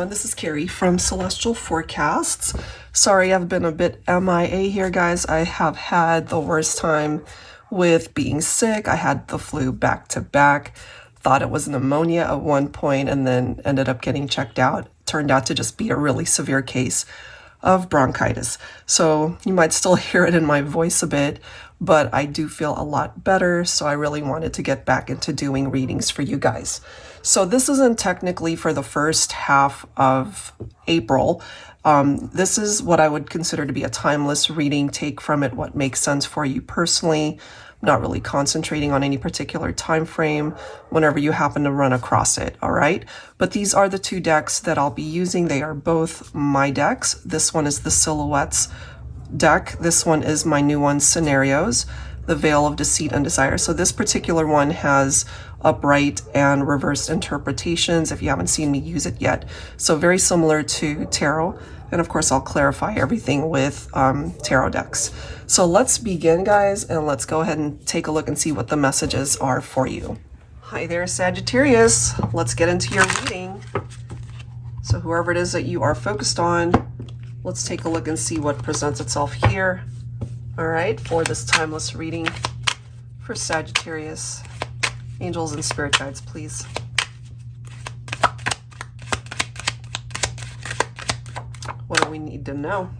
This is Carrie from Celestial Forecasts. Sorry, I've been a bit MIA here, guys. I have had the worst time with being sick. I had the flu back to back. Thought it was pneumonia at one point and then ended up getting checked out. Turned out to just be a really severe case of bronchitis. So you might still hear it in my voice a bit, but I do feel a lot better. So I really wanted to get back into doing readings for you guys. So this isn't technically for the first half of April. This is what I would consider to be a timeless reading. Take from it what makes sense for you personally. I'm not really concentrating on any particular time frame whenever you happen to run across it, all right? But these are the two decks that I'll be using. They are both my decks. This one is the Silhouettes deck. This one is my new one, Scenarios, the Veil of Deceit and Desire. So this particular one has upright and reversed interpretations if you haven't seen me use it yet. So very similar to tarot. And of course, I'll clarify everything with tarot decks. So let's begin, guys, and let's go ahead and take a look and see what the messages are for you. Hi there, Sagittarius. Let's get into your reading. So whoever it is that you are focused on, let's take a look and see what presents itself here. All right, for this timeless reading for Sagittarius. Angels and spirit guides, please. What do we need to know?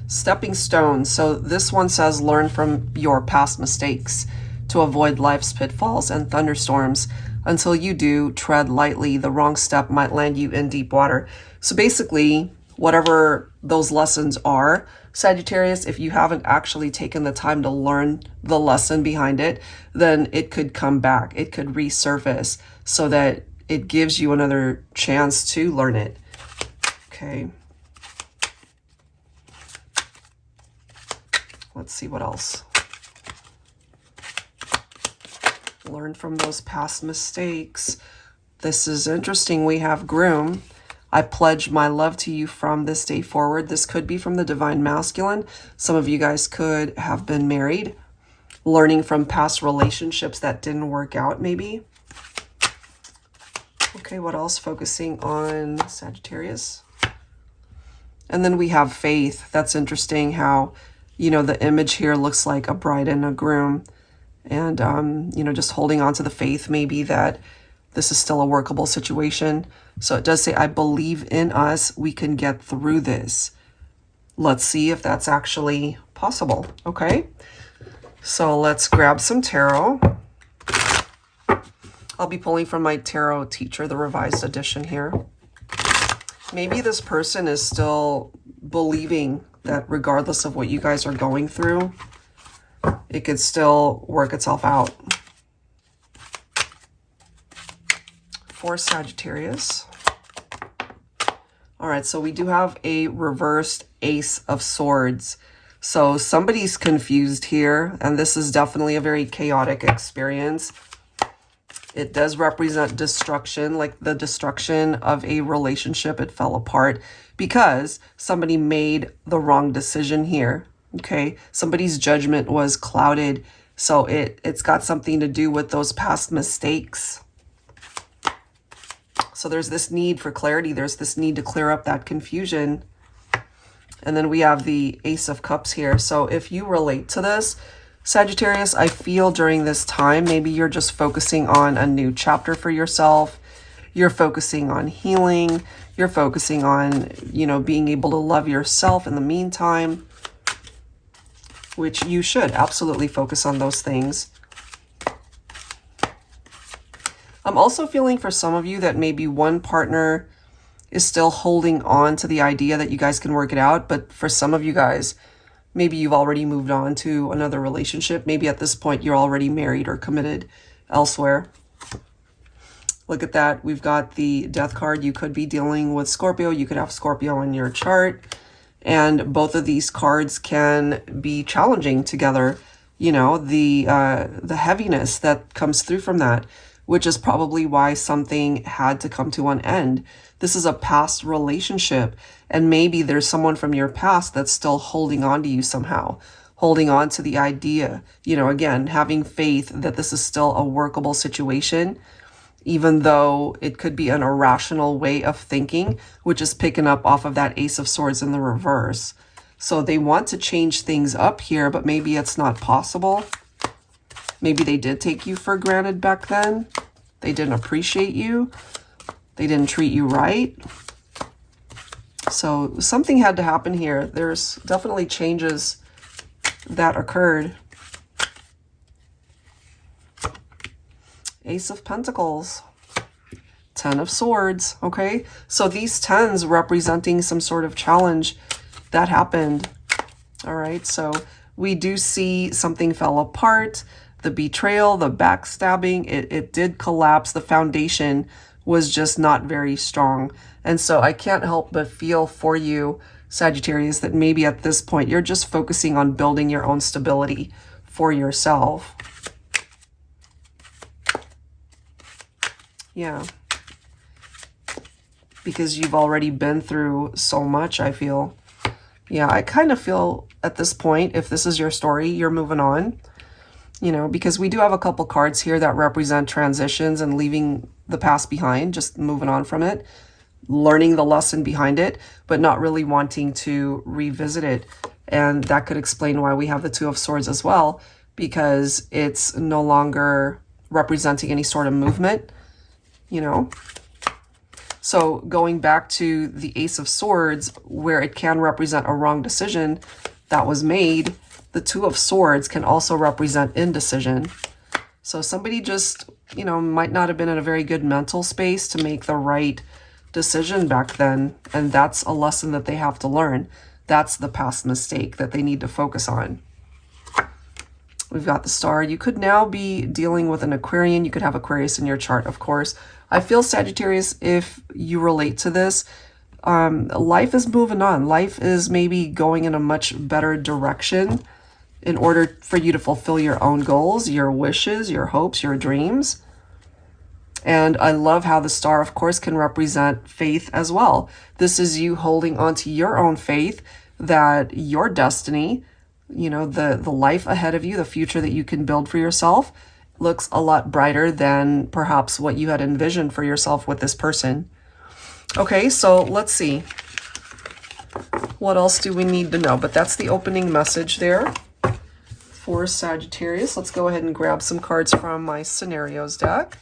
Stepping stones. So this one says learn from your past mistakes to avoid life's pitfalls and thunderstorms. Until you do, tread lightly. The wrong step might land you in deep water. So basically, whatever those lessons are, Sagittarius, if you haven't actually taken the time to learn the lesson behind it, then it could come back. It could resurface so that it gives you another chance to learn it. Okay. Let's see what else. Learn from those past mistakes. This is interesting. We have Groom. I pledge my love to you from this day forward. This could be from the Divine Masculine. Some of you guys could have been married. Learning from past relationships that didn't work out, maybe. Okay, what else? Focusing on Sagittarius. And then we have Faith. That's interesting how, you know, the image here looks like a bride and a groom. And, you know, just holding on to the faith, maybe that this is still a workable situation. So it does say, I believe in us. We can get through this. Let's see if that's actually possible. Okay. So let's grab some tarot. I'll be pulling from my tarot teacher, the revised edition here. Maybe this person is still believing that regardless of what you guys are going through, it could still work itself out. For Sagittarius. All right, so we do have a reversed Ace of Swords. So somebody's confused here, and this is definitely a very chaotic experience. It does represent destruction, like the destruction of a relationship. It fell apart because somebody made the wrong decision here, okay? Somebody's judgment was clouded, so it's got something to do with those past mistakes. So there's this need for clarity. There's this need to clear up that confusion. And then we have the Ace of Cups here. So if you relate to this, Sagittarius, I feel during this time, maybe you're just focusing on a new chapter for yourself. You're focusing on healing. You're focusing on, you know, being able to love yourself in the meantime, which you should absolutely focus on those things. I'm also feeling for some of you that maybe one partner is still holding on to the idea that you guys can work it out. But for some of you guys, maybe you've already moved on to another relationship. Maybe at this point you're already married or committed elsewhere. Look at that. We've got the Death card. You could be dealing with Scorpio. You could have Scorpio in your chart. And both of these cards can be challenging together. You know, the heaviness that comes through from that, which is probably why something had to come to an end. This is a past relationship, and maybe there's someone from your past that's still holding on to you somehow, holding on to the idea, you know, again, having faith that this is still a workable situation even though it could be an irrational way of thinking, which is picking up off of that Ace of Swords in the reverse. So they want to change things up here, but maybe it's not possible. Maybe they did take you for granted back then. They didn't appreciate you. They didn't treat you right. So something had to happen here. There's definitely changes that occurred. Ace of Pentacles. 10 of Swords. Okay, so these 10s representing some sort of challenge that happened. All right, so we do see something fell apart. The betrayal, the backstabbing, it did collapse. The foundation was just not very strong. And so I can't help but feel for you, Sagittarius, that maybe at this point you're just focusing on building your own stability for yourself. Yeah. Because you've already been through so much, I feel. Yeah, I kind of feel at this point, if this is your story, you're moving on. You know, because we do have a couple cards here that represent transitions and leaving the past behind, just moving on from it, learning the lesson behind it, but not really wanting to revisit it. And that could explain why we have the Two of Swords as well, because it's no longer representing any sort of movement, you know. So going back to the Ace of Swords, where it can represent a wrong decision that was made, the Two of Swords can also represent indecision. So somebody just, you know, might not have been in a very good mental space to make the right decision back then. And that's a lesson that they have to learn. That's the past mistake that they need to focus on. We've got the Star. You could now be dealing with an Aquarian. You could have Aquarius in your chart, of course. I feel, Sagittarius, if you relate to this, life is moving on. Life is maybe going in a much better direction in order for you to fulfill your own goals, your wishes, your hopes, your dreams. And I love how the Star, of course, can represent faith as well. This is you holding on to your own faith that your destiny, you know, the life ahead of you, the future that you can build for yourself, looks a lot brighter than perhaps what you had envisioned for yourself with this person. Okay, so let's see. What else do we need to know? But that's the opening message there for Sagittarius. Let's go ahead and grab some cards from my scenarios deck.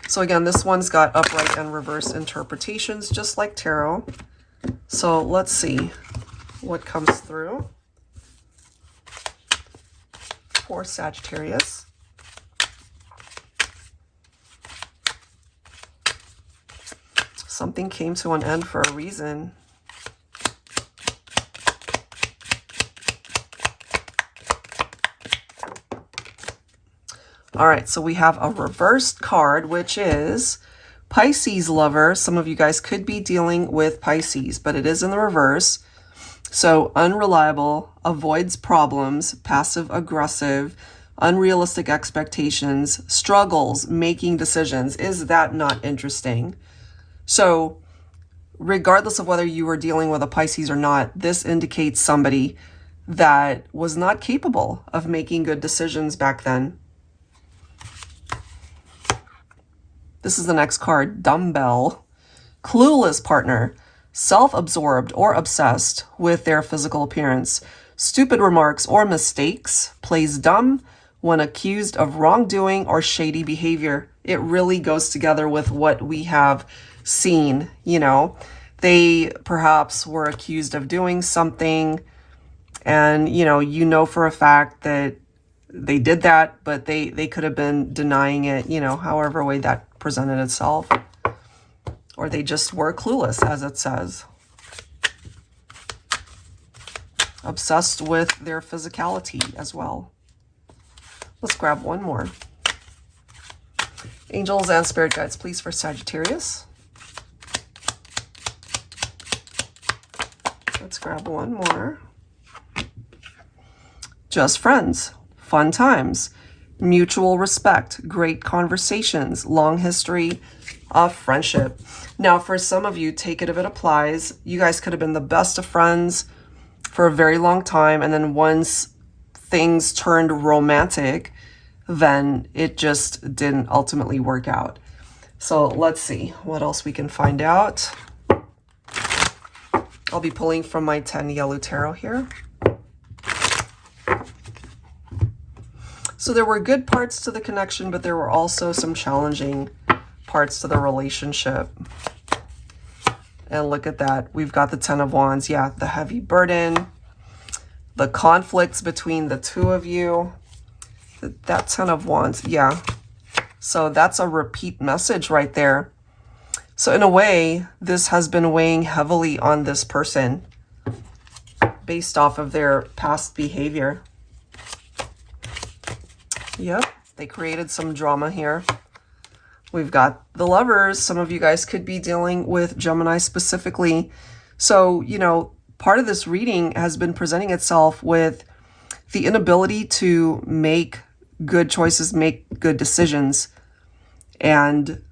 So again, this one's got upright and reverse interpretations, just like tarot. So let's see what comes through for Sagittarius. Something came to an end for a reason. All right, so we have a reversed card, which is Pisces lover. Some of you guys could be dealing with Pisces, but it is in the reverse. So unreliable, avoids problems, passive aggressive, unrealistic expectations, struggles making decisions. Is that not interesting? So regardless of whether you were dealing with a Pisces or not, this indicates somebody that was not capable of making good decisions back then. This is the next card, Dumbbell. Clueless partner, self-absorbed or obsessed with their physical appearance. Stupid remarks or mistakes, plays dumb when accused of wrongdoing or shady behavior. It really goes together with what we have seen, you know. They perhaps were accused of doing something and, you know for a fact that they did that, but they could have been denying it, you know, however way that presented itself. Or they just were clueless, as it says. Obsessed with their physicality as well. Let's grab one more. Angels and spirit guides, please, for Sagittarius. Let's grab one more. Just friends. Fun times, mutual respect, great conversations, long history of friendship. Now, for some of you, take it if it applies. You guys could have been the best of friends for a very long time, and then once things turned romantic, then it just didn't ultimately work out. So let's see what else we can find out. I'll be pulling from my TANIELU tarot here. So there were good parts to the connection, but there were also some challenging parts to the relationship. And look at that. We've got the Ten of Wands. Yeah, the heavy burden, the conflicts between the two of you. That Ten of Wands, yeah. So that's a repeat message right there. So in a way, this has been weighing heavily on this person based off of their past behavior. Yep, they created some drama here. We've got the Lovers. Some of you guys could be dealing with Gemini specifically. So, you know, part of this reading has been presenting itself with the inability to make good choices, make good decisions. And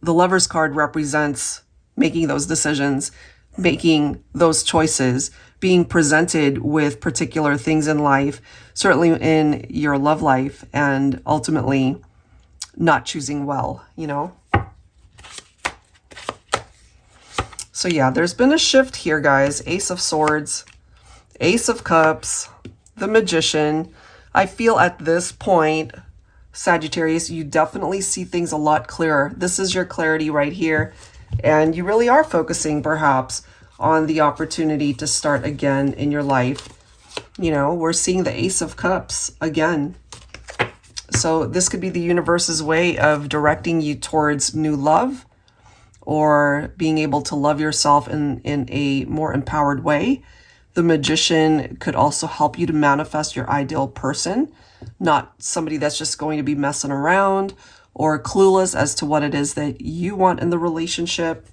the Lovers card represents making those decisions, making those choices, being presented with particular things in life, certainly in your love life, and ultimately not choosing well, you know? So yeah, there's been a shift here, guys. Ace of Swords, Ace of Cups, the Magician. I feel at this point, Sagittarius, you definitely see things a lot clearer. This is your clarity right here. And you really are focusing perhaps on the opportunity to start again in your life. You know, we're seeing the Ace of Cups again. So this could be the universe's way of directing you towards new love, or being able to love yourself in a more empowered way. The Magician could also help you to manifest your ideal person, not somebody that's just going to be messing around or clueless as to what it is that you want in the relationship.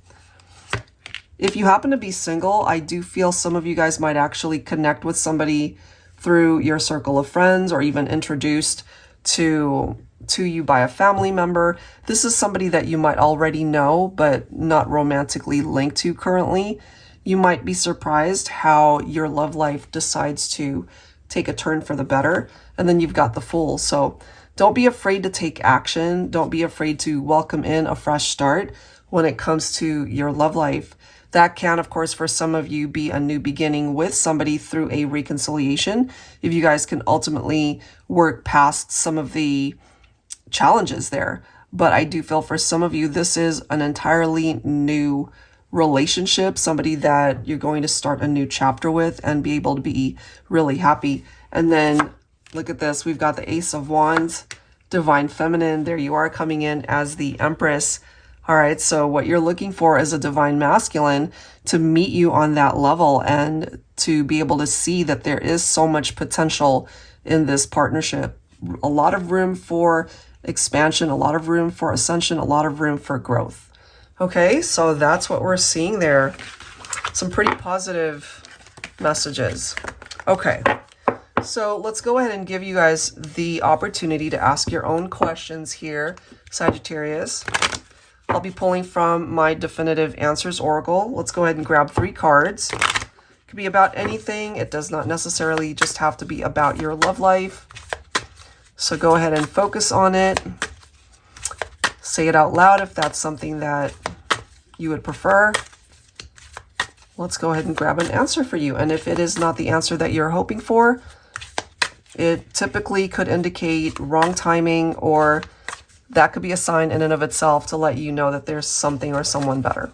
If you happen to be single, I do feel some of you guys might actually connect with somebody through your circle of friends, or even introduced to you by a family member. This is somebody that you might already know, but not romantically linked to currently. You might be surprised how your love life decides to take a turn for the better. And then you've got the Fool. So don't be afraid to take action. Don't be afraid to welcome in a fresh start when it comes to your love life. That can, of course, for some of you, be a new beginning with somebody through a reconciliation, if you guys can ultimately work past some of the challenges there. But I do feel for some of you, this is an entirely new relationship, somebody that you're going to start a new chapter with and be able to be really happy. And then look at this. We've got the Ace of Wands, Divine Feminine. There you are, coming in as the Empress. All right, so what you're looking for is a Divine Masculine to meet you on that level, and to be able to see that there is so much potential in this partnership. A lot of room for expansion, a lot of room for ascension, a lot of room for growth. Okay, so that's what we're seeing there. Some pretty positive messages. Okay, so let's go ahead and give you guys the opportunity to ask your own questions here, Sagittarius. I'll be pulling from my Definitive Answers Oracle. Let's go ahead and grab 3 cards. It could be about anything. It does not necessarily just have to be about your love life. So go ahead and focus on it. Say it out loud if that's something that you would prefer. Let's go ahead and grab an answer for you. And if it is not the answer that you're hoping for, it typically could indicate wrong timing, or that could be a sign in and of itself to let you know that there's something or someone better.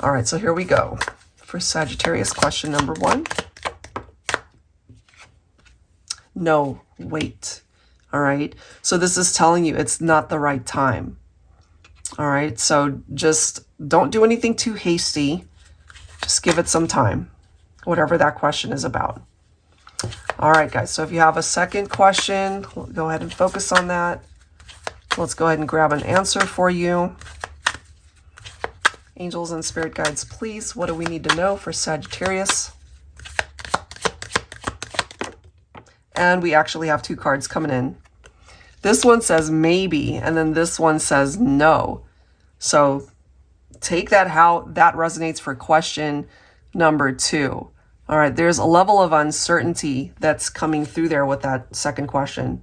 All right, so here we go. For Sagittarius, question number 1. No, wait. All right, so this is telling you it's not the right time. All right, so just don't do anything too hasty. Just give it some time, whatever that question is about. All right, guys, so if you have a second question, go ahead and focus on that. Let's go ahead and grab an answer for you. Angels and spirit guides, please, what do we need to know for Sagittarius? And we actually have 2 cards coming in. This one says maybe, and then this one says no. So take that how that resonates for question number 2. All right, there's a level of uncertainty that's coming through there with that second question.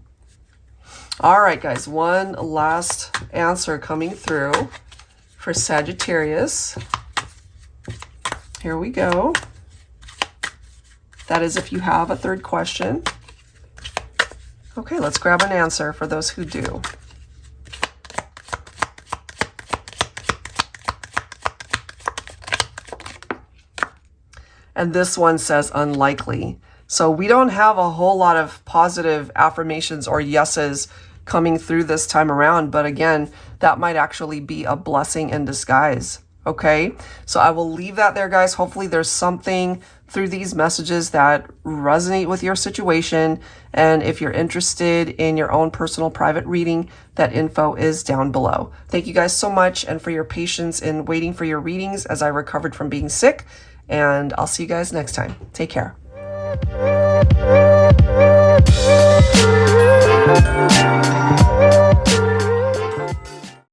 All right, guys, one last answer coming through for Sagittarius. Here we go. That is if you have a third question. Okay, let's grab an answer for those who do. And this one says unlikely. So we don't have a whole lot of positive affirmations or yeses coming through this time around. But again, that might actually be a blessing in disguise. Okay, so I will leave that there, guys. Hopefully there's something through these messages that resonate with your situation. And if you're interested in your own personal private reading, that info is down below. Thank you guys so much and for your patience in waiting for your readings as I recovered from being sick. And I'll see you guys next time. Take care.